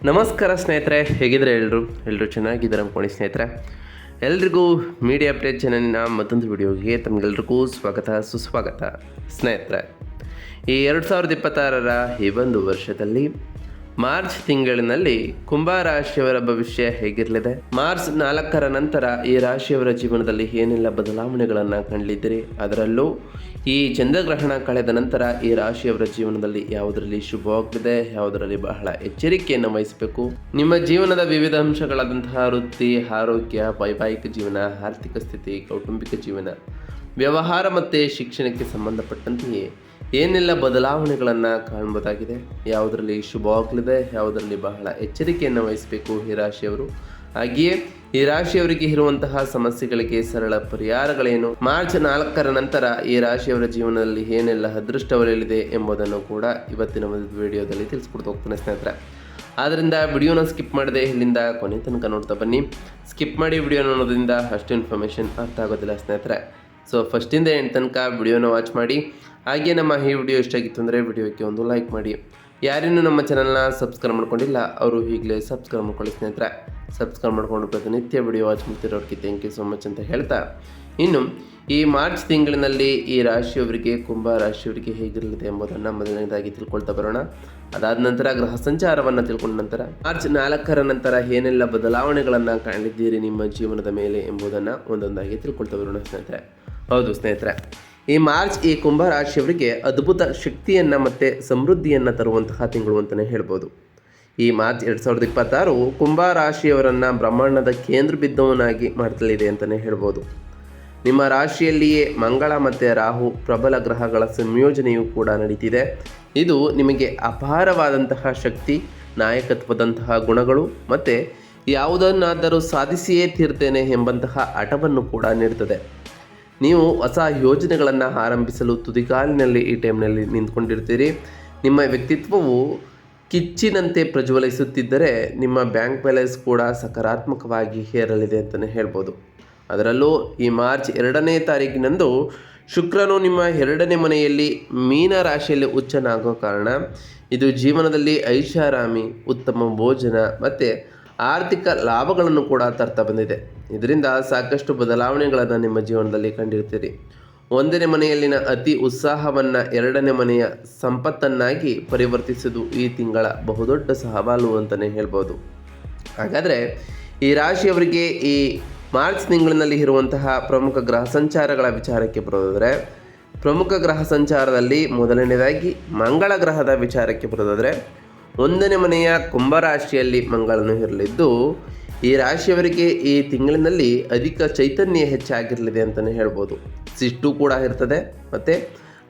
ನಮಸ್ಕಾರ ಸ್ನೇಹಿತರೆ, ಹೇಗಿದ್ರೆ ಎಲ್ಲರೂ ಚೆನ್ನಾಗಿದ್ದಾರೆ ಅಂದ್ಕೊಂಡು ಸ್ನೇಹಿತರೆ. ಎಲ್ರಿಗೂ ಮೀಡಿಯಾ ಅಪ್ಡೇಟ್ ಚಾನಲಿನ ಮತ್ತೊಂದು ವಿಡಿಯೋಗೆ ತಮಗೆಲ್ರಿಗೂ ಸ್ವಾಗತ ಸುಸ್ವಾಗತ. ಸ್ನೇಹಿತರೆ, ಈ 2026ರ ಈ ಒಂದು ವರ್ಷದಲ್ಲಿ ಮಾರ್ಚ್ ತಿಂಗಳಿನಲ್ಲಿ ಕುಂಭ ರಾಶಿಯವರ ಭವಿಷ್ಯ ಹೇಗಿರಲಿದೆ, ಮಾರ್ಚ್ 4ರ ನಂತರ ಈ ರಾಶಿಯವರ ಜೀವನದಲ್ಲಿ ಏನೆಲ್ಲ ಬದಲಾವಣೆಗಳನ್ನು ಕಾಣಲಿದ್ದೀರಿ, ಅದರಲ್ಲೂ ಈ ಚಂದ್ರಗ್ರಹಣ ಕಳೆದ ನಂತರ ಈ ರಾಶಿಯವರ ಜೀವನದಲ್ಲಿ ಯಾವುದರಲ್ಲಿ ಶುಭವಾಗಲಿದೆ, ಯಾವುದರಲ್ಲಿ ಬಹಳ ಎಚ್ಚರಿಕೆಯನ್ನು ವಹಿಸಬೇಕು, ನಿಮ್ಮ ಜೀವನದ ವಿವಿಧ ಅಂಶಗಳಾದಂತಹ ವೃತ್ತಿ, ಆರೋಗ್ಯ, ವೈವಾಹಿಕ ಜೀವನ, ಆರ್ಥಿಕ ಸ್ಥಿತಿ, ಕೌಟುಂಬಿಕ ಜೀವನ, ವ್ಯವಹಾರ ಮತ್ತು ಶಿಕ್ಷಣಕ್ಕೆ ಸಂಬಂಧಪಟ್ಟಂತೆಯೇ ಏನೆಲ್ಲ ಬದಲಾವಣೆಗಳನ್ನು ಕಾಣಬಹುದಾಗಿದೆ, ಯಾವುದರಲ್ಲಿ ಶುಭವಾಗಲಿದೆ, ಯಾವುದರಲ್ಲಿ ಬಹಳ ಎಚ್ಚರಿಕೆಯನ್ನು ವಹಿಸಬೇಕು ಈ ರಾಶಿಯವರು, ಹಾಗೆಯೇ ಈ ರಾಶಿಯವರಿಗೆ ಇರುವಂತಹ ಸಮಸ್ಯೆಗಳಿಗೆ ಸರಳ ಪರಿಹಾರಗಳೇನು, ಮಾರ್ಚ್ 4ರ ನಂತರ ಈ ರಾಶಿಯವರ ಜೀವನದಲ್ಲಿ ಏನೆಲ್ಲ ಅದೃಷ್ಟ ಒಲಿಯಲಿದೆ ಎಂಬುದನ್ನು ಕೂಡ ಇವತ್ತಿನ ಒಂದು ವಿಡಿಯೋದಲ್ಲಿ ತಿಳಿಸ್ಕೊಡ್ತಾ ಹೋಗ್ತಾನೆ ಸ್ನೇಹಿತರೆ. ಆದ್ದರಿಂದ ವಿಡಿಯೋನ ಸ್ಕಿಪ್ ಮಾಡದೆ ಇಲ್ಲಿಂದ ಕೊನೆ ತನಕ ನೋಡ್ತಾ ಬನ್ನಿ. ಸ್ಕಿಪ್ ಮಾಡಿ ವಿಡಿಯೋ ನೋಡೋದ್ರಿಂದ ಅಷ್ಟು ಇನ್ಫಾರ್ಮೇಷನ್ ಅರ್ಥ ಆಗೋದಿಲ್ಲ ಸ್ನೇಹಿತರೆ. ಸೊ ಫಸ್ಟಿಂದ ಎಂಡ್ ತನಕ ವಿಡಿಯೋನ ವಾಚ್ ಮಾಡಿ. ಹಾಗೆ ನಮ್ಮ ಈ ವಿಡಿಯೋ ಇಷ್ಟ ಆಗಿತ್ತು ಅಂದರೆ ವಿಡಿಯೋಕ್ಕೆ ಒಂದು ಲೈಕ್ ಮಾಡಿ. ಯಾರೇನು ನಮ್ಮ ಚಾನಲ್ನ ಸಬ್ಸ್ಕ್ರೈಬ್ ಮಾಡ್ಕೊಂಡಿಲ್ಲ ಅವರು ಈಗಲೇ ಸಬ್ಸ್ಕ್ರೈಬ್ ಮಾಡ್ಕೊಳ್ಳಿ ಸ್ನೇಹಿತರೆ. ಸಬ್ಸ್ಕ್ರೈಬ್ ಮಾಡ್ಕೊಂಡು ಪ್ರತಿನಿತ್ಯ ವಿಡಿಯೋ ವಾಚ್ ಮಾಡ್ತಿರೋರಿಗೆ ಥ್ಯಾಂಕ್ ಯು ಸೊ ಮಚ್ ಅಂತ ಹೇಳ್ತಾ, ಇನ್ನು ಈ ಮಾರ್ಚ್ ತಿಂಗಳಿನಲ್ಲಿ ಈ ರಾಶಿಯವರಿಗೆ, ಕುಂಭ ರಾಶಿಯವರಿಗೆ ಹೇಗಿರಲಿದೆ ಎಂಬುದನ್ನು ಮೊದಲನೇದಾಗಿ ತಿಳ್ಕೊಳ್ತಾ ಬರೋಣ. ಅದಾದ ನಂತರ ಗ್ರಹ ಸಂಚಾರವನ್ನು ತಿಳ್ಕೊಂಡ ನಂತರ ಮಾರ್ಚ್ 4ರ ನಂತರ ಏನೆಲ್ಲ ಬದಲಾವಣೆಗಳನ್ನು ಕಾಣಲಿದ್ದೀರಿ ನಿಮ್ಮ ಜೀವನದ ಮೇಲೆ ಎಂಬುದನ್ನು ಒಂದೊಂದಾಗಿ ತಿಳ್ಕೊಳ್ತಾ ಬರೋಣ ಸ್ನೇಹಿತರೆ. ಹೌದು ಸ್ನೇಹಿತರೆ, ಈ ಮಾರ್ಚ್ ಈ ಕುಂಭ ರಾಶಿಯವರಿಗೆ ಅದ್ಭುತ ಶಕ್ತಿಯನ್ನು ಮತ್ತು ಸಮೃದ್ಧಿಯನ್ನು ತರುವಂತಹ ತಿಂಗಳು ಅಂತಲೇ ಹೇಳ್ಬೋದು. ಈ ಮಾರ್ಚ್ 2026 ಕುಂಭ ರಾಶಿಯವರನ್ನು ಬ್ರಹ್ಮಾಂಡದ ಕೇಂದ್ರ ಬಿಂದುವನ್ನಾಗಿ ಮಾಡ್ತಲಿದೆ ಅಂತಲೇ ಹೇಳ್ಬೋದು. ನಿಮ್ಮ ರಾಶಿಯಲ್ಲಿಯೇ ಮಂಗಳ ಮತ್ತು ರಾಹು ಪ್ರಬಲ ಗ್ರಹಗಳ ಸಂಯೋಜನೆಯೂ ಕೂಡ ನಡೀತಿದೆ. ಇದು ನಿಮಗೆ ಅಪಾರವಾದಂತಹ ಶಕ್ತಿ, ನಾಯಕತ್ವದಂತಹ ಗುಣಗಳು ಮತ್ತು ಯಾವುದನ್ನಾದರೂ ಸಾಧಿಸಿಯೇ ತೀರ್ತೇನೆ ಎಂಬಂತಹ ಹಠವನ್ನು ಕೂಡ ನೀಡುತ್ತದೆ. ನೀವು ಹೊಸ ಯೋಜನೆಗಳನ್ನು ಆರಂಭಿಸಲು ತುದಿಗಾಲಿನಲ್ಲಿ ಈ ಟೈಮ್ನಲ್ಲಿ ನಿಂತ್ಕೊಂಡಿರ್ತೀರಿ. ನಿಮ್ಮ ವ್ಯಕ್ತಿತ್ವವು ಕಿಚ್ಚಿನಂತೆ ಪ್ರಜ್ವಲಿಸುತ್ತಿದ್ದರೆ ನಿಮ್ಮ ಬ್ಯಾಂಕ್ ಬ್ಯಾಲೆನ್ಸ್ ಕೂಡ ಸಕಾರಾತ್ಮಕವಾಗಿ ಏರಲಿದೆ ಅಂತಲೇ ಹೇಳ್ಬೋದು. ಅದರಲ್ಲೂ ಈ ಮಾರ್ಚ್ 2ನೇ ತಾರೀಕಿನಂದು ಶುಕ್ರನು ನಿಮ್ಮ 2ನೇ ಮನೆಯಲ್ಲಿ ಮೀನ ರಾಶಿಯಲ್ಲಿ ಉಚ್ಚನಾಗೋ ಕಾರಣ ಇದು ಜೀವನದಲ್ಲಿ ಐಷಾರಾಮಿ, ಉತ್ತಮ ಭೋಜನ ಮತ್ತು ಆರ್ಥಿಕ ಲಾಭಗಳನ್ನು ಕೂಡ ತರ್ತಾ ಬಂದಿದೆ. ಇದರಿಂದ ಸಾಕಷ್ಟು ಬದಲಾವಣೆಗಳನ್ನು ನಿಮ್ಮ ಜೀವನದಲ್ಲಿ ಕಂಡಿರ್ತೀರಿ. 1ನೇ ಮನೆಯಲ್ಲಿನ ಅತಿ ಉತ್ಸಾಹವನ್ನು 2ನೇ ಮನೆಯ ಸಂಪತ್ತನ್ನಾಗಿ ಪರಿವರ್ತಿಸುವುದು ಈ ತಿಂಗಳ ಬಹುದೊಡ್ಡ ಸವಾಲು ಅಂತಲೇ ಹೇಳ್ಬೋದು. ಹಾಗಾದರೆ ಈ ರಾಶಿಯವರಿಗೆ ಈ ಮಾರ್ಚ್ ತಿಂಗಳಿನಲ್ಲಿ ಇರುವಂತಹ ಪ್ರಮುಖ ಗ್ರಹ ಸಂಚಾರಗಳ ವಿಚಾರಕ್ಕೆ ಬರೋದಾದರೆ, ಪ್ರಮುಖ ಗ್ರಹ ಸಂಚಾರದಲ್ಲಿ ಮೊದಲನೇದಾಗಿ ಮಂಗಳ ಗ್ರಹದ ವಿಚಾರಕ್ಕೆ ಬರೋದಾದರೆ, 1ನೇ ಮನೆಯ ಕುಂಭರಾಶಿಯಲ್ಲಿ ಮಂಗಳನು ಇರಲಿದ್ದು ಈ ರಾಶಿಯವರಿಗೆ ಈ ತಿಂಗಳಿನಲ್ಲಿ ಅಧಿಕ ಚೈತನ್ಯ ಹೆಚ್ಚಾಗಿರಲಿದೆ ಅಂತಲೇ ಹೇಳ್ಬೋದು. ಸಿಟ್ಟು ಕೂಡ ಇರ್ತದೆ ಮತ್ತು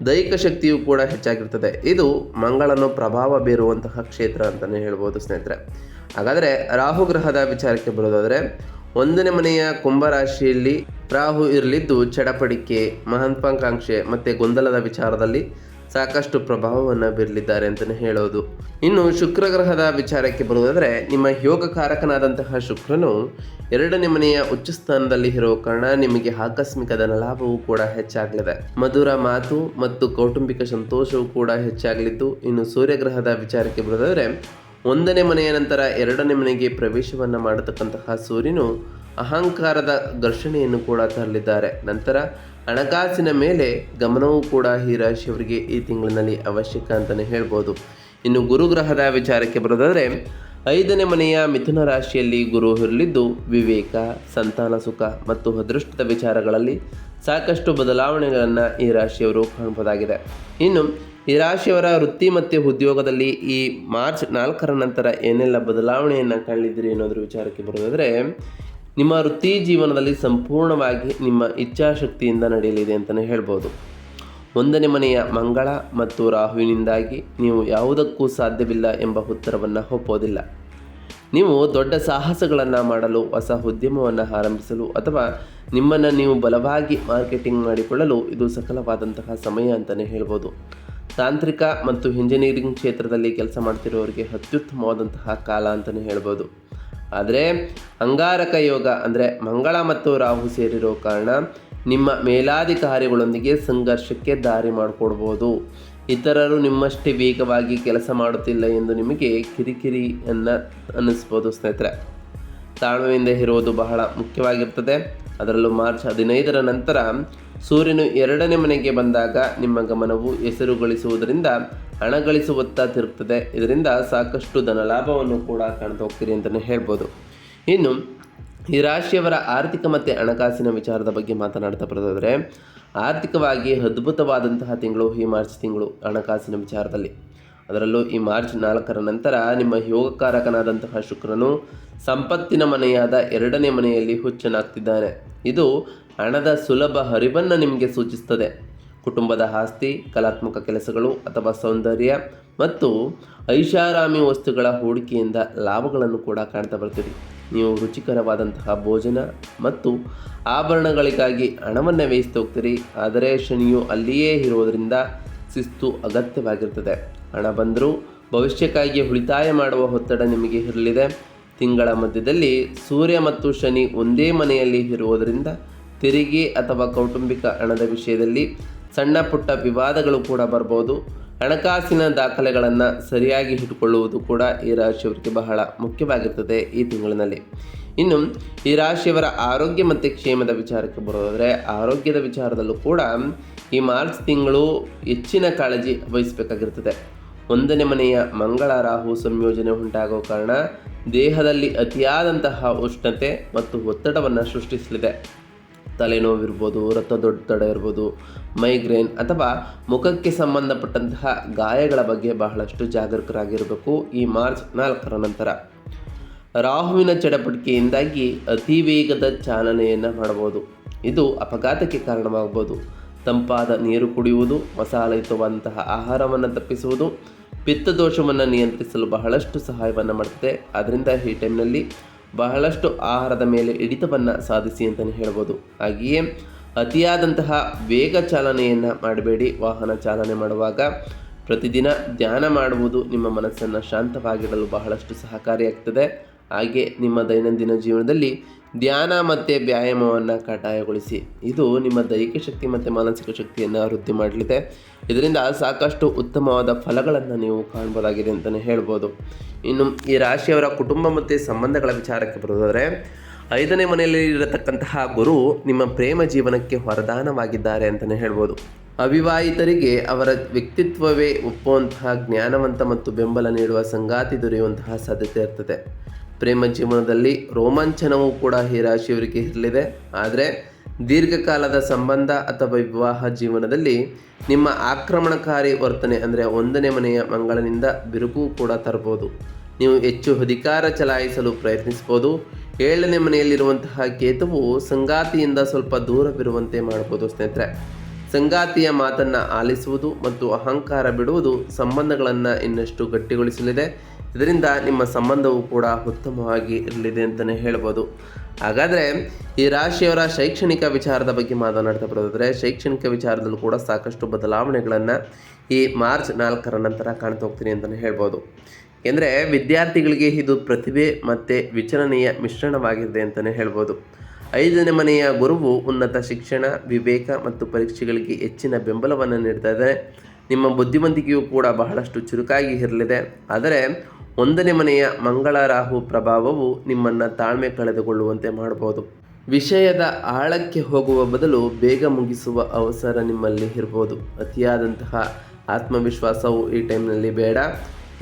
ದೈಹಿಕ ಶಕ್ತಿಯು ಕೂಡ ಹೆಚ್ಚಾಗಿರ್ತದೆ. ಇದು ಮಂಗಳನು ಪ್ರಭಾವ ಬೀರುವಂತಹ ಕ್ಷೇತ್ರ ಅಂತಲೇ ಹೇಳ್ಬೋದು ಸ್ನೇಹಿತರೆ. ಹಾಗಾದರೆ ರಾಹು ಗ್ರಹದ ವಿಚಾರಕ್ಕೆ ಬರೋದಾದರೆ, 1ನೇ ಮನೆಯ ಕುಂಭರಾಶಿಯಲ್ಲಿ ರಾಹು ಇರಲಿದ್ದು ಚಡಪಡಿಕೆ, ಮಹತ್ವಾಕಾಂಕ್ಷೆ ಮತ್ತು ಗೊಂದಲದ ವಿಚಾರದಲ್ಲಿ ಸಾಕಷ್ಟು ಪ್ರಭಾವವನ್ನು ಬೀರಲಿದ್ದಾರೆ ಅಂತಲೇ ಹೇಳೋದು. ಇನ್ನು ಶುಕ್ರ ಗ್ರಹದ ವಿಚಾರಕ್ಕೆ ಬರುವುದಾದರೆ, ನಿಮ್ಮ ಯೋಗಕಾರಕನಾದಂತಹ ಶುಕ್ರನು 2ನೇ ಮನೆಯ ಉಚ್ಚ ಸ್ಥಾನದಲ್ಲಿ ಇರೋ ಕಾರಣ ನಿಮಗೆ ಆಕಸ್ಮಿಕ ಧನ ಲಾಭವೂ ಕೂಡ ಹೆಚ್ಚಾಗಲಿದೆ. ಮಧುರ ಮಾತು ಮತ್ತು ಕೌಟುಂಬಿಕ ಸಂತೋಷವೂ ಕೂಡ ಹೆಚ್ಚಾಗಲಿದ್ದು, ಇನ್ನು ಸೂರ್ಯಗ್ರಹದ ವಿಚಾರಕ್ಕೆ ಬರುವುದಾದರೆ, 1ನೇ ಮನೆಯ ನಂತರ 2ನೇ ಮನೆಗೆ ಪ್ರವೇಶವನ್ನು ಮಾಡತಕ್ಕಂತಹ ಸೂರ್ಯನು ಅಹಂಕಾರದ ಘರ್ಷಣೆಯನ್ನು ಕೂಡ ತರಲಿದ್ದಾರೆ. ನಂತರ ಹಣಕಾಸಿನ ಮೇಲೆ ಗಮನವೂ ಕೂಡ ಈ ರಾಶಿಯವರಿಗೆ ಈ ತಿಂಗಳಿನಲ್ಲಿ ಅವಶ್ಯಕ ಅಂತಲೇ ಹೇಳ್ಬೋದು. ಇನ್ನು ಗುರುಗ್ರಹದ ವಿಚಾರಕ್ಕೆ ಬರೋದಾದರೆ, 5ನೇ ಮನೆಯ ಮಿಥುನ ರಾಶಿಯಲ್ಲಿ ಗುರು ಇರಲಿದ್ದು ವಿವೇಕ, ಸಂತಾನ ಸುಖ ಮತ್ತು ಅದೃಷ್ಟದ ವಿಚಾರಗಳಲ್ಲಿ ಸಾಕಷ್ಟು ಬದಲಾವಣೆಗಳನ್ನು ಈ ರಾಶಿಯವರು ಕಾಣಬಹುದಾಗಿದೆ. ಇನ್ನು ಈ ರಾಶಿಯವರ ವೃತ್ತಿ ಮತ್ತು ಉದ್ಯೋಗದಲ್ಲಿ ಈ ಮಾರ್ಚ್ 4ರ ನಂತರ ಏನೆಲ್ಲ ಬದಲಾವಣೆಯನ್ನು ಕಾಣಲಿದ್ದೀರಿ ಅನ್ನೋದ್ರ ವಿಚಾರಕ್ಕೆ ಬರೋದಾದರೆ, ನಿಮ್ಮ ವೃತ್ತಿ ಜೀವನದಲ್ಲಿ ಸಂಪೂರ್ಣವಾಗಿ ನಿಮ್ಮ ಇಚ್ಛಾಶಕ್ತಿಯಿಂದ ನಡೆಯಲಿದೆ ಅಂತಲೇ ಹೇಳ್ಬೋದು. 1ನೇ ಮನೆಯ ಮಂಗಳ ಮತ್ತು ರಾಹುವಿನಿಂದಾಗಿ ನೀವು ಯಾವುದಕ್ಕೂ ಸಾಧ್ಯವಿಲ್ಲ ಎಂಬ ಉತ್ತರವನ್ನು ಒಪ್ಪೋದಿಲ್ಲ. ನೀವು ದೊಡ್ಡ ಸಾಹಸಗಳನ್ನು ಮಾಡಲು, ಹೊಸ ಉದ್ಯಮವನ್ನು ಆರಂಭಿಸಲು ಅಥವಾ ನಿಮ್ಮನ್ನು ನೀವು ಬಲವಾಗಿ ಮಾರ್ಕೆಟಿಂಗ್ ಮಾಡಿಕೊಳ್ಳಲು ಇದು ಸಕಲವಾದಂತಹ ಸಮಯ ಅಂತಲೇ ಹೇಳ್ಬೋದು. ತಾಂತ್ರಿಕ ಮತ್ತು ಇಂಜಿನಿಯರಿಂಗ್ ಕ್ಷೇತ್ರದಲ್ಲಿ ಕೆಲಸ ಮಾಡ್ತಿರೋರಿಗೆ ಅತ್ಯುತ್ತಮವಾದಂತಹ ಕಾಲ ಅಂತಲೇ ಹೇಳ್ಬೋದು. ಆದರೆ ಅಂಗಾರಕ ಯೋಗ ಅಂದರೆ ಮಂಗಳ ಮತ್ತು ರಾಹು ಸೇರಿರೋ ಕಾರಣ ನಿಮ್ಮ ಮೇಲಾಧಿಕಾರಿಗಳೊಂದಿಗೆ ಸಂಘರ್ಷಕ್ಕೆ ದಾರಿ ಮಾಡಿಕೊಡ್ಬೋದು. ಇತರರು ನಿಮ್ಮಷ್ಟೇ ವೇಗವಾಗಿ ಕೆಲಸ ಮಾಡುತ್ತಿಲ್ಲ ಎಂದು ನಿಮಗೆ ಕಿರಿಕಿರಿಯನ್ನು ಅನ್ನಿಸ್ಬೋದು ಸ್ನೇಹಿತರೆ. ತಾಳ್ಮೆಯಿಂದ ಇರುವುದು ಬಹಳ ಮುಖ್ಯವಾಗಿರ್ತದೆ. ಅದರಲ್ಲೂ ಮಾರ್ಚ್ 15ರ ನಂತರ ಸೂರ್ಯನು 2ನೇ ಮನೆಗೆ ಬಂದಾಗ ನಿಮ್ಮ ಗಮನವು ಹೆಸರು ಗಳಿಸುವುದರಿಂದ ಹಣ ಗಳಿಸುವತ್ತ ತಿರುಗ್ತದೆ. ಇದರಿಂದ ಸಾಕಷ್ಟು ಧನಲಾಭವನ್ನು ಕೂಡ ಕಾಣ್ತಾ ಹೋಗ್ತೀರಿ ಅಂತಲೇ ಹೇಳ್ಬೋದು. ಇನ್ನು ಈ ರಾಶಿಯವರ ಆರ್ಥಿಕ ಮತ್ತು ಹಣಕಾಸಿನ ವಿಚಾರದ ಬಗ್ಗೆ ಮಾತನಾಡ್ತಾ ಬರೋದಾದರೆ, ಆರ್ಥಿಕವಾಗಿ ಅದ್ಭುತವಾದಂತಹ ತಿಂಗಳು ಈ ಮಾರ್ಚ್ ತಿಂಗಳು ಹಣಕಾಸಿನ ವಿಚಾರದಲ್ಲಿ. ಅದರಲ್ಲೂ ಈ ಮಾರ್ಚ್ 4ರ ನಂತರ ನಿಮ್ಮ ಯೋಗಕಾರಕನಾದಂತಹ ಶುಕ್ರನು ಸಂಪತ್ತಿನ ಮನೆಯಾದ 2ನೇ ಮನೆಯಲ್ಲಿ ಹುಚ್ಚನಾಗ್ತಿದ್ದಾನೆ. ಇದು ಹಣದ ಸುಲಭ ಹರಿವನ್ನು ನಿಮಗೆ ಸೂಚಿಸ್ತದೆ. ಕುಟುಂಬದ ಆಸ್ತಿ, ಕಲಾತ್ಮಕ ಕೆಲಸಗಳು ಅಥವಾ ಸೌಂದರ್ಯ ಮತ್ತು ಐಷಾರಾಮಿ ವಸ್ತುಗಳ ಹೂಡಿಕೆಯಿಂದ ಲಾಭಗಳನ್ನು ಕೂಡ ಕಾಣ್ತಾ ಬರ್ತೀರಿ. ನೀವು ರುಚಿಕರವಾದಂತಹ ಭೋಜನ ಮತ್ತು ಆಭರಣಗಳಿಗಾಗಿ ಹಣವನ್ನು ವ್ಯಯಿಸ್ತಾ ಹೋಗ್ತೀರಿ. ಆದರೆ ಶನಿಯು ಅಲ್ಲಿಯೇ ಇರುವುದರಿಂದ ಶಿಸ್ತು ಅಗತ್ಯವಾಗಿರ್ತದೆ. ಹಣ ಬಂದರೂ ಭವಿಷ್ಯಕ್ಕಾಗಿ ಉಳಿತಾಯ ಮಾಡುವ ಒತ್ತಡ ನಿಮಗೆ ಇರಲಿದೆ. ತಿಂಗಳ ಮಧ್ಯದಲ್ಲಿ ಸೂರ್ಯ ಮತ್ತು ಶನಿ ಒಂದೇ ಮನೆಯಲ್ಲಿ ಇರುವುದರಿಂದ ತೆರಿಗೆ ಅಥವಾ ಕೌಟುಂಬಿಕ ಹಣದ ವಿಷಯದಲ್ಲಿ ಸಣ್ಣ ಪುಟ್ಟ ವಿವಾದಗಳು ಕೂಡ ಬರ್ಬೋದು. ಹಣಕಾಸಿನ ದಾಖಲೆಗಳನ್ನು ಸರಿಯಾಗಿ ಇಟ್ಟುಕೊಳ್ಳುವುದು ಕೂಡ ಈ ರಾಶಿಯವರಿಗೆ ಬಹಳ ಮುಖ್ಯವಾಗಿರ್ತದೆ ಈ ತಿಂಗಳಿನಲ್ಲಿ. ಇನ್ನು ಈ ರಾಶಿಯವರ ಆರೋಗ್ಯ ಮತ್ತು ಕ್ಷೇಮದ ವಿಚಾರಕ್ಕೆ ಬರೋದಾದರೆ, ಆರೋಗ್ಯದ ವಿಚಾರದಲ್ಲೂ ಕೂಡ ಈ ಮಾರ್ಚ್ ತಿಂಗಳು ಹೆಚ್ಚಿನ ಕಾಳಜಿ ವಹಿಸಬೇಕಾಗಿರ್ತದೆ. 1ನೇ ಮನೆಯ ಮಂಗಳ ರಾಹು ಸಂಯೋಜನೆ ಉಂಟಾಗುವ ಕಾರಣ ದೇಹದಲ್ಲಿ ಅತಿಯಾದಂತಹ ಉಷ್ಣತೆ ಮತ್ತು ಒತ್ತಡವನ್ನು ಸೃಷ್ಟಿಸಲಿದೆ. ತಲೆನೋವಿರ್ಬೋದು, ರಕ್ತದೊತ್ತಡ ಇರ್ಬೋದು, ಮೈಗ್ರೇನ್ ಅಥವಾ ಮುಖಕ್ಕೆ ಸಂಬಂಧಪಟ್ಟಂತಹ ಗಾಯಗಳ ಬಗ್ಗೆ ಬಹಳಷ್ಟು ಜಾಗರೂಕರಾಗಿರಬೇಕು. ಈ ಮಾರ್ಚ್ 4ರ ನಂತರ ರಾಹುವಿನ ಚಡಪಟಿಕೆಯಿಂದಾಗಿ ಅತಿ ವೇಗದ ಚಾಲನೆಯನ್ನು ಮಾಡಬಹುದು. ಇದು ಅಪಘಾತಕ್ಕೆ ಕಾರಣವಾಗಬಹುದು. ತಂಪಾದ ನೀರು ಕುಡಿಯುವುದು, ಮಸಾಲೆಯುತವಾದಂತಹ ಆಹಾರವನ್ನು ತಪ್ಪಿಸುವುದು ಪಿತ್ತದೋಷವನ್ನು ನಿಯಂತ್ರಿಸಲು ಬಹಳಷ್ಟು ಸಹಾಯವನ್ನು ಮಾಡುತ್ತದೆ. ಆದ್ದರಿಂದ ಈ ಟೈಮ್ನಲ್ಲಿ ಬಹಳಷ್ಟು ಆಹಾರದ ಮೇಲೆ ಹಿಡಿತವನ್ನು ಸಾಧಿಸಿ ಅಂತಲೇ ಹೇಳ್ಬೋದು. ಹಾಗೆಯೇ ಅತಿಯಾದಂತಹ ವೇಗ ಚಾಲನೆಯನ್ನು ಮಾಡಬೇಡಿ. ವಾಹನ ಚಾಲನೆ ಮಾಡುವಾಗ ಪ್ರತಿದಿನ ಧ್ಯಾನ ಮಾಡುವುದು ನಿಮ್ಮ ಮನಸ್ಸನ್ನು ಶಾಂತವಾಗಿಡಲು ಬಹಳಷ್ಟು ಸಹಕಾರಿಯಾಗ್ತದೆ. ಹಾಗೆ ನಿಮ್ಮ ದೈನಂದಿನ ಜೀವನದಲ್ಲಿ ಧ್ಯಾನ ಮತ್ತು ವ್ಯಾಯಾಮವನ್ನು ಕಡ್ಡಾಯಗೊಳಿಸಿ. ಇದು ನಿಮ್ಮ ದೈಹಿಕ ಶಕ್ತಿ ಮತ್ತು ಮಾನಸಿಕ ಶಕ್ತಿಯನ್ನು ವೃದ್ಧಿ ಮಾಡಲಿದೆ. ಇದರಿಂದ ಸಾಕಷ್ಟು ಉತ್ತಮವಾದ ಫಲಗಳನ್ನು ನೀವು ಕಾಣ್ಬೋದಾಗಿದೆ ಅಂತಲೇ ಹೇಳ್ಬೋದು. ಇನ್ನು ಈ ರಾಶಿಯವರ ಕುಟುಂಬ ಮತ್ತು ಸಂಬಂಧಗಳ ವಿಚಾರಕ್ಕೆ ಬರೋದಾದರೆ, 5ನೇ ಮನೆಯಲ್ಲಿ ಇರತಕ್ಕಂತಹ ಗುರು ನಿಮ್ಮ ಪ್ರೇಮ ಜೀವನಕ್ಕೆ ವರದಾನವಾಗಿದ್ದಾರೆ ಅಂತಲೇ ಹೇಳ್ಬೋದು. ಅವಿವಾಹಿತರಿಗೆ ಅವರ ವ್ಯಕ್ತಿತ್ವವೇ ಒಪ್ಪುವಂತಹ ಜ್ಞಾನವಂತ ಮತ್ತು ಬೆಂಬಲ ನೀಡುವ ಸಂಗಾತಿ ದೊರೆಯುವಂತಹ ಸಾಧ್ಯತೆ ಇರ್ತದೆ. ಪ್ರೇಮ ಜೀವನದಲ್ಲಿ ರೋಮಾಂಚನವೂ ಕೂಡ ಈ ರಾಶಿಯವರಿಗೆ ಇರಲಿದೆ. ಆದರೆ ದೀರ್ಘಕಾಲದ ಸಂಬಂಧ ಅಥವಾ ವಿವಾಹ ಜೀವನದಲ್ಲಿ ನಿಮ್ಮ ಆಕ್ರಮಣಕಾರಿ ವರ್ತನೆ ಅಂದರೆ 1ನೇ ಮನೆಯ ಮಂಗಳನಿಂದ ಬಿರುಕು ಕೂಡ ತರಬಹುದು. ನೀವು ಹೆಚ್ಚು ಅಧಿಕಾರ ಚಲಾಯಿಸಲು ಪ್ರಯತ್ನಿಸ್ಬೋದು. 7ನೇ ಮನೆಯಲ್ಲಿರುವಂತಹ ಕೇತುವು ಸಂಗಾತಿಯಿಂದ ಸ್ವಲ್ಪ ದೂರವಿರುವಂತೆ ಮಾಡ್ಬೋದು ಸ್ನೇಹಿತರೆ. ಸಂಗಾತಿಯ ಮಾತನ್ನು ಆಲಿಸುವುದು ಮತ್ತು ಅಹಂಕಾರ ಬಿಡುವುದು ಸಂಬಂಧಗಳನ್ನು ಇನ್ನಷ್ಟು ಗಟ್ಟಿಗೊಳಿಸಲಿದೆ. ಇದರಿಂದ ನಿಮ್ಮ ಸಂಬಂಧವು ಕೂಡ ಉತ್ತಮವಾಗಿ ಇರಲಿದೆ ಅಂತಲೇ ಹೇಳ್ಬೋದು. ಹಾಗಾದರೆ ಈ ರಾಶಿಯವರ ಶೈಕ್ಷಣಿಕ ವಿಚಾರದ ಬಗ್ಗೆ ಮಾತನಾಡ್ತಾ ಬರೋದಾದರೆ, ಶೈಕ್ಷಣಿಕ ವಿಚಾರದಲ್ಲೂ ಕೂಡ ಸಾಕಷ್ಟು ಬದಲಾವಣೆಗಳನ್ನು ಈ ಮಾರ್ಚ್ 4ರ ನಂತರ ಕಾಣ್ತಾ ಹೋಗ್ತೀನಿ ಅಂತಲೇ ಹೇಳ್ಬೋದು. ಏಕೆಂದರೆ ವಿದ್ಯಾರ್ಥಿಗಳಿಗೆ ಇದು ಪ್ರತಿಭೆ ಮತ್ತು ವಿಚಲನೆಯ ಮಿಶ್ರಣವಾಗಿದೆ ಅಂತಲೇ ಹೇಳ್ಬೋದು. 5ನೇ ಮನೆಯ ಗುರುವು ಉನ್ನತ ಶಿಕ್ಷಣ, ವಿವೇಕ ಮತ್ತು ಪರೀಕ್ಷೆಗಳಿಗೆ ಹೆಚ್ಚಿನ ಬೆಂಬಲವನ್ನು ನೀಡ್ತಾ ಇದ್ದಾರೆ. ನಿಮ್ಮ ಬುದ್ಧಿವಂತಿಕೆಯೂ ಕೂಡ ಬಹಳಷ್ಟು ಚುರುಕಾಗಿ ಇರಲಿದೆ. ಆದರೆ 1ನೇ ಮನೆಯ ಮಂಗಳ ರಾಹು ಪ್ರಭಾವವು ನಿಮ್ಮನ್ನು ತಾಳ್ಮೆ ಕಳೆದುಕೊಳ್ಳುವಂತೆ ಮಾಡಬಹುದು. ವಿಷಯದ ಆಳಕ್ಕೆ ಹೋಗುವ ಬದಲು ಬೇಗ ಮುಗಿಸುವ ಅವಸರ ನಿಮ್ಮಲ್ಲಿ ಇರ್ಬೋದು. ಅತಿಯಾದಂತಹ ಆತ್ಮವಿಶ್ವಾಸವು ಈ ಟೈಮ್ನಲ್ಲಿ ಬೇಡ.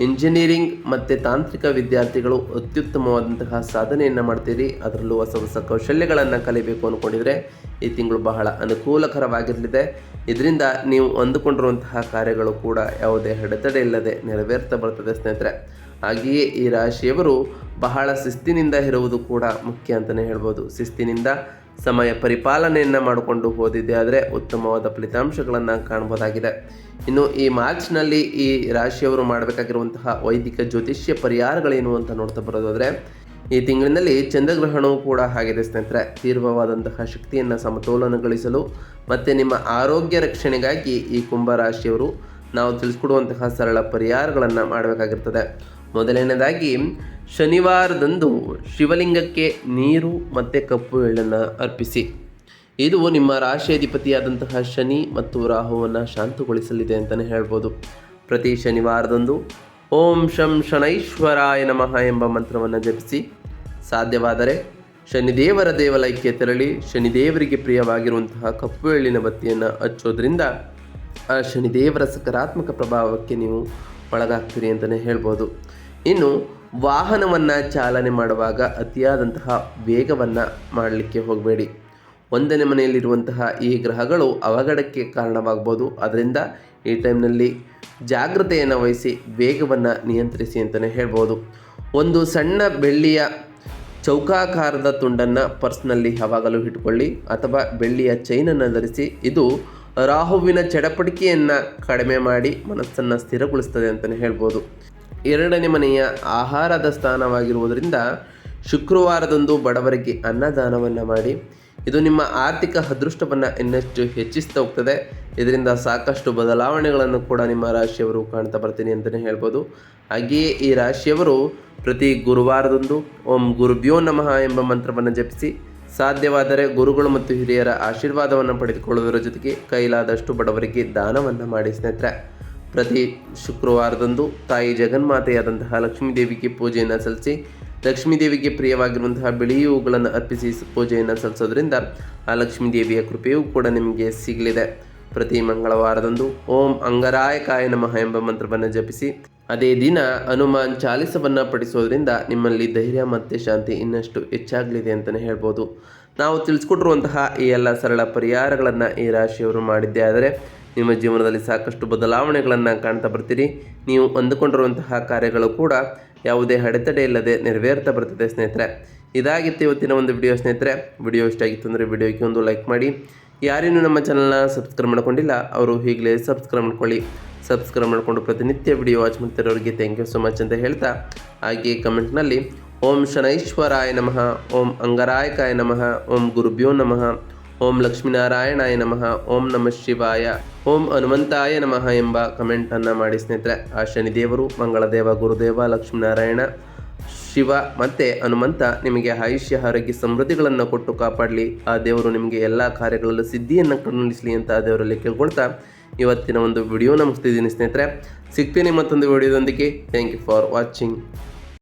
ಇಂಜಿನಿಯರಿಂಗ್ ಮತ್ತು ತಾಂತ್ರಿಕ ವಿದ್ಯಾರ್ಥಿಗಳು ಅತ್ಯುತ್ತಮವಾದಂತಹ ಸಾಧನೆಯನ್ನು ಮಾಡ್ತೀರಿ. ಅದರಲ್ಲೂ ಹೊಸ ಹೊಸ ಕೌಶಲ್ಯಗಳನ್ನು ಕಲಿಬೇಕು ಅಂದ್ಕೊಂಡಿದ್ರೆ ಈ ತಿಂಗಳು ಬಹಳ ಅನುಕೂಲಕರವಾಗಿರಲಿದೆ. ಇದರಿಂದ ನೀವು ಅಂದುಕೊಂಡಿರುವಂತಹ ಕಾರ್ಯಗಳು ಕೂಡ ಯಾವುದೇ ಅಡೆತಡೆ ಇಲ್ಲದೆ ನೆರವೇರ್ತಾ ಬರ್ತದೆ ಸ್ನೇಹಿತರೆ. ಹಾಗೆಯೇ ಈ ರಾಶಿಯವರು ಬಹಳ ಶಿಸ್ತಿನಿಂದ ಇರುವುದು ಕೂಡ ಮುಖ್ಯ ಅಂತಲೇ ಹೇಳ್ಬೋದು. ಶಿಸ್ತಿನಿಂದ ಸಮಯ ಪರಿಪಾಲನೆಯನ್ನು ಮಾಡಿಕೊಂಡು ಓದಿದ್ದೆ ಆದರೆ ಉತ್ತಮವಾದ ಫಲಿತಾಂಶಗಳನ್ನು ಕಾಣ್ಬೋದಾಗಿದೆ. ಇನ್ನು ಈ ಮಾರ್ಚ್ನಲ್ಲಿ ಈ ರಾಶಿಯವರು ಮಾಡಬೇಕಾಗಿರುವಂತಹ ವೈದಿಕ ಜ್ಯೋತಿಷ್ಯ ಪರಿಹಾರಗಳೇನು ಅಂತ ನೋಡ್ತಾ ಬರೋದಾದರೆ, ಈ ತಿಂಗಳಿನಲ್ಲಿ ಚಂದ್ರಗ್ರಹಣವೂ ಕೂಡ ಆಗಿದೆ ಸ್ನೇಹಿತರೆ. ತೀವ್ರವಾದಂತಹ ಶಕ್ತಿಯನ್ನು ಸಮತೋಲನಗೊಳಿಸಲು ಮತ್ತು ನಿಮ್ಮ ಆರೋಗ್ಯ ರಕ್ಷಣೆಗಾಗಿ ಈ ಕುಂಭರಾಶಿಯವರು ನಾವು ತಿಳಿಸ್ಕೊಡುವಂತಹ ಸರಳ ಪರಿಹಾರಗಳನ್ನು ಮಾಡಬೇಕಾಗಿರ್ತದೆ. ಮೊದಲನೇದಾಗಿ ಶನಿವಾರದಂದು ಶಿವಲಿಂಗಕ್ಕೆ ನೀರು ಮತ್ತು ಕಪ್ಪು ಎಳ್ಳನ್ನು ಅರ್ಪಿಸಿ. ಇದು ನಿಮ್ಮ ರಾಶಿಯಾಧಿಪತಿಯಾದಂತಹ ಶನಿ ಮತ್ತು ರಾಹುವನ್ನು ಶಾಂತಗೊಳಿಸಲಿದೆ ಅಂತಲೇ ಹೇಳ್ಬೋದು. ಪ್ರತಿ ಶನಿವಾರದಂದು ಓಂ ಶಂ ಶನೈಶ್ವರಾಯ ನಮಃ ಎಂಬ ಮಂತ್ರವನ್ನು ಜಪಿಸಿ, ಸಾಧ್ಯವಾದರೆ ಶನಿದೇವರ ದೇವಾಲಯಕ್ಕೆ ತೆರಳಿ ಶನಿದೇವರಿಗೆ ಪ್ರಿಯವಾಗಿರುವಂತಹ ಕಪ್ಪು ಎಳ್ಳಿನ ಬತ್ತಿಯನ್ನು ಹಚ್ಚೋದ್ರಿಂದ ಆ ಶನಿದೇವರ ಸಕಾರಾತ್ಮಕ ಪ್ರಭಾವಕ್ಕೆ ನೀವು ಒಳಗಾಗ್ತೀರಿ ಅಂತಲೇ ಹೇಳ್ಬೋದು. ಇನ್ನು ವಾಹನವನ್ನು ಚಾಲನೆ ಮಾಡುವಾಗ ಅತಿಯಾದಂತಹ ವೇಗವನ್ನು ಮಾಡಲಿಕ್ಕೆ ಹೋಗಬೇಡಿ. ಒಂದನೇ ಮನೆಯಲ್ಲಿರುವಂತಹ ಈ ಗ್ರಹಗಳು ಅವಘಡಕ್ಕೆ ಕಾರಣವಾಗ್ಬೋದು. ಅದರಿಂದ ಈ ಟೈಮ್ನಲ್ಲಿ ಜಾಗ್ರತೆಯನ್ನು ವಹಿಸಿ ವೇಗವನ್ನು ನಿಯಂತ್ರಿಸಿ ಅಂತಲೇ ಹೇಳ್ಬೋದು. ಒಂದು ಸಣ್ಣ ಬೆಳ್ಳಿಯ ಚೌಕಾಕಾರದ ತುಂಡನ್ನು ಪರ್ಸ್ನಲ್ಲಿ ಯಾವಾಗಲೂ ಇಟ್ಕೊಳ್ಳಿ ಅಥವಾ ಬೆಳ್ಳಿಯ ಚೈನನ್ನು ಧರಿಸಿ. ಇದು ರಾಹುವಿನ ಚಡಪಡಿಕೆಯನ್ನು ಕಡಿಮೆ ಮಾಡಿ ಮನಸ್ಸನ್ನು ಸ್ಥಿರಗೊಳಿಸ್ತದೆ ಅಂತಲೇ ಹೇಳ್ಬೋದು. ಎರಡನೇ ಮನೆಯ ಆಹಾರದ ಸ್ಥಾನವಾಗಿರುವುದರಿಂದ ಶುಕ್ರವಾರದಂದು ಬಡವರಿಗೆ ಅನ್ನದಾನವನ್ನು ಮಾಡಿ. ಇದು ನಿಮ್ಮ ಆರ್ಥಿಕ ಅದೃಷ್ಟವನ್ನು ಇನ್ನಷ್ಟು ಹೆಚ್ಚಿಸ್ತಾ ಹೋಗ್ತದೆ. ಇದರಿಂದ ಸಾಕಷ್ಟು ಬದಲಾವಣೆಗಳನ್ನು ಕೂಡ ನಿಮ್ಮ ರಾಶಿಯವರು ಕಾಣ್ತಾ ಬರ್ತೀನಿ ಅಂತಲೇ ಹೇಳ್ಬೋದು. ಹಾಗೆಯೇ ಈ ರಾಶಿಯವರು ಪ್ರತಿ ಗುರುವಾರದಂದು ಓಂ ಗುರುಭ್ಯೋ ನಮಃ ಎಂಬ ಮಂತ್ರವನ್ನು ಜಪಿಸಿ, ಸಾಧ್ಯವಾದರೆ ಗುರುಗಳು ಮತ್ತು ಹಿರಿಯರ ಆಶೀರ್ವಾದವನ್ನು ಪಡೆದುಕೊಳ್ಳುವುದರ ಜೊತೆಗೆ ಕೈಲಾದಷ್ಟು ಬಡವರಿಗೆ ದಾನವನ್ನು ಮಾಡಿ ಸ್ನೇಹಿತರೆ. ಪ್ರತಿ ಶುಕ್ರವಾರದಂದು ತಾಯಿ ಜಗನ್ಮಾತೆಯಾದಂತಹ ಲಕ್ಷ್ಮೀದೇವಿಗೆ ಪೂಜೆಯನ್ನು ಸಲ್ಲಿಸಿ, ಲಕ್ಷ್ಮೀದೇವಿಗೆ ಪ್ರಿಯವಾಗಿರುವಂತಹ ಬಿಳಿ ಹೂಗಳನ್ನು ಅರ್ಪಿಸಿ ಪೂಜೆಯನ್ನು ಸಲ್ಲಿಸೋದ್ರಿಂದ ಆ ಲಕ್ಷ್ಮೀದೇವಿಯ ಕೃಪೆಯೂ ಕೂಡ ನಿಮಗೆ ಸಿಗಲಿದೆ. ಪ್ರತಿ ಮಂಗಳವಾರದಂದು ಓಂ ಅಂಗರಾಯಕಾಯ ನಮಃ ಎಂಬ ಮಂತ್ರವನ್ನು ಜಪಿಸಿ, ಅದೇ ದಿನ ಹನುಮಾನ್ ಚಾಲಿಸವನ್ನು ಪಠಿಸೋದ್ರಿಂದ ನಿಮ್ಮಲ್ಲಿ ಧೈರ್ಯ ಮತ್ತು ಶಾಂತಿ ಇನ್ನಷ್ಟು ಹೆಚ್ಚಾಗಲಿದೆ ಅಂತಲೇ ಹೇಳ್ಬೋದು. ನಾವು ತಿಳಿಸ್ಕೊಟ್ಟಿರುವಂತಹ ಈ ಎಲ್ಲ ಸರಳ ಪರಿಹಾರಗಳನ್ನು ಈ ರಾಶಿಯವರು ಮಾಡಿದ್ದೇ ಆದರೆ ನಿಮ್ಮ ಜೀವನದಲ್ಲಿ ಸಾಕಷ್ಟು ಬದಲಾವಣೆಗಳನ್ನು ಕಾಣ್ತಾ ಬರ್ತೀರಿ. ನೀವು ಅಂದುಕೊಂಡಿರುವಂತಹ ಕಾರ್ಯಗಳು ಕೂಡ ಯಾವುದೇ ಅಡೆತಡೆ ಇಲ್ಲದೆ ನೆರವೇರ್ತಾ ಬರ್ತದೆ ಸ್ನೇಹಿತರೆ. ಇದಾಗಿತ್ತು ಇವತ್ತಿನ ಒಂದು ವಿಡಿಯೋ ಸ್ನೇಹಿತರೆ. ವಿಡಿಯೋ ಇಷ್ಟ ಆಗಿತ್ತು ಅಂದರೆ ವಿಡಿಯೋಕ್ಕೆ ಒಂದು ಲೈಕ್ ಮಾಡಿ. ಯಾರೇನು ನಮ್ಮ ಚಾನಲ್ನ ಸಬ್ಸ್ಕ್ರೈಬ್ ಮಾಡ್ಕೊಂಡಿಲ್ಲ ಅವರು ಈಗಲೇ ಸಬ್ಸ್ಕ್ರೈಬ್ ಮಾಡ್ಕೊಳ್ಳಿ. ಸಬ್ಸ್ಕ್ರೈಬ್ ಮಾಡಿಕೊಂಡು ಪ್ರತಿನಿತ್ಯ ವಿಡಿಯೋ ವಾಚ್ ಮಾಡ್ತಿರೋರಿಗೆ ಥ್ಯಾಂಕ್ ಯು ಸೊ ಮಚ್ ಅಂತ ಹೇಳ್ತಾ, ಹಾಗೆ ಕಮೆಂಟ್ನಲ್ಲಿ ಓಂ ಶನೈಶ್ವರಾಯ ನಮಃ, ಓಂ ಅಂಗರಾಯಕಾಯ ನಮಃ, ಓಂ ಗುರುಭ್ಯೋ ನಮಃ, ಓಂ ಲಕ್ಷ್ಮೀನಾರಾಯಣಾಯ ನಮಃ, ಓಂ ನಮಃ ಶಿವಾಯ, ಓಂ ಹನುಮಂತಾಯ ನಮಃ ಎಂಬ ಕಮೆಂಟನ್ನು ಮಾಡಿ ಸ್ನೇಹಿತರೆ. ಆ ಶನಿದೇವರು, ಮಂಗಳದೇವ, ಗುರುದೇವ, ಲಕ್ಷ್ಮೀನಾರಾಯಣ, ಶಿವ ಮತ್ತು ಹನುಮಂತ ನಿಮಗೆ ಆಯುಷ್ಯ ಆರೋಗ್ಯ ಸಮೃದ್ಧಿಗಳನ್ನು ಕೊಟ್ಟು ಕಾಪಾಡಲಿ. ಆ ದೇವರು ನಿಮಗೆ ಎಲ್ಲ ಕಾರ್ಯಗಳಲ್ಲೂ ಸಿದ್ಧಿಯನ್ನು ಕರುಣಿಸಲಿ ಅಂತ ಆ ದೇವರಲ್ಲಿ ಕೇಳ್ಕೊಳ್ತಾ ಇವತ್ತಿನ ಒಂದು ವಿಡಿಯೋನ ಮುಗಿಸ್ತಿದ್ದೀನಿ ಸ್ನೇಹಿತರೆ. ಸಿಗ್ತೀನಿ ಮತ್ತೊಂದು ವಿಡಿಯೋದೊಂದಿಗೆ. Thank you for watching.